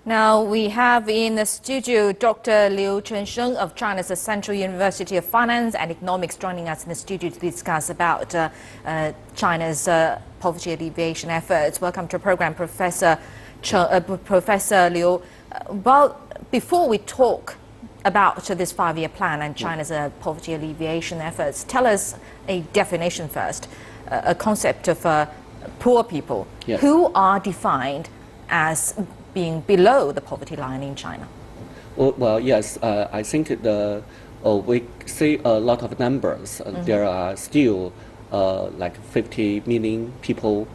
Now we have in the studio Dr. Liu Chunsheng of China's Central University of Finance and Economics joining us in the studio to discuss about China's poverty alleviation efforts. Welcome to the program, Professor Liu. Well, before we talk about this 5-year plan and China's poverty alleviation efforts, tell us a definition first, a concept of poor people. Yes. Who are defined as being below the poverty line in China? Well, yes, I think we see a lot of numbers. There are still like 50 million people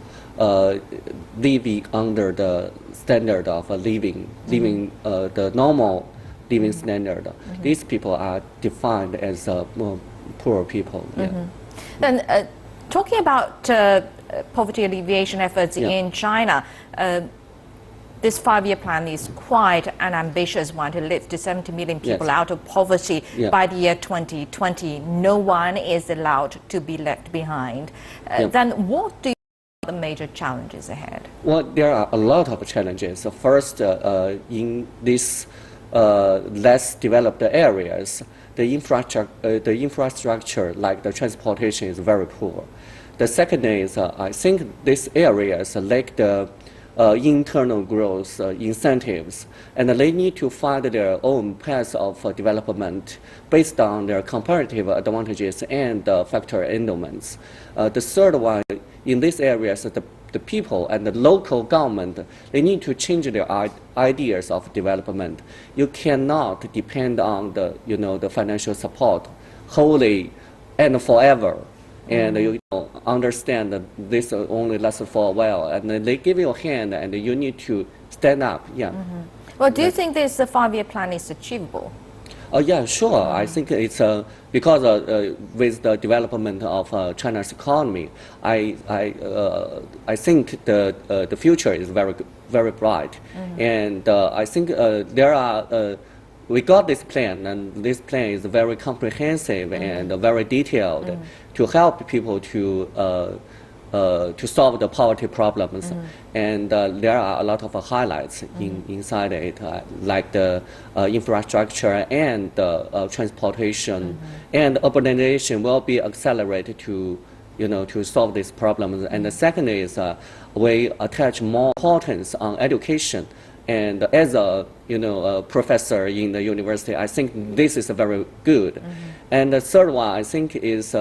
living under the standard of living the normal living standard. These people are defined as poor people. Yeah. Then, talking about poverty alleviation efforts in China, this 5-year plan is quite an ambitious one to lift 70 million people out of poverty by the year 2020. No one is allowed to be left behind. Then what do you think are the major challenges ahead? Well, there are a lot of challenges. First, in these less developed areas, the infrastructure like the transportation is very poor. The second is, I think these areas lack the internal growth incentives, and they need to find their own path of development based on their comparative advantages and factor endowments. The third one, in these areas, the people and the local government, they need to change their ideas of development. You cannot depend on the financial support wholly and forever. And you understand that this only lasts for a while, and then they give you a hand, and you need to stand up. Well, do you think this 5-year plan is achievable? Yeah, sure. I think it's because with the development of China's economy, I think the future is very bright, and I think there are. We got this plan, and this plan is very comprehensive and very detailed to help people to solve the poverty problems. And there are a lot of highlights inside it, like the infrastructure and transportation, and urbanization will be accelerated to solve these problems. And the second is we attach more importance on education. And as a professor in the university, I think this is very good. And the third one, I think, is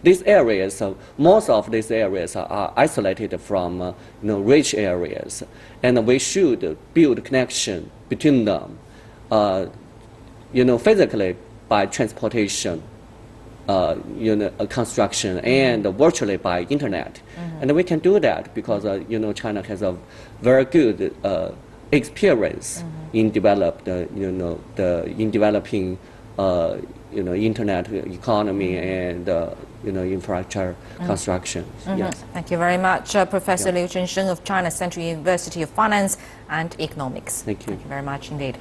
these areas. Most of these areas are isolated from rich areas, and we should build connection between them. Physically by transportation, construction, and virtually by internet. And we can do that because China has a very good experience in developing internet economy and infrastructure construction. Yes. Thank you very much, Professor Liu Chunsheng of China's Central University of Finance and Economics. Thank you. Thank you very much indeed.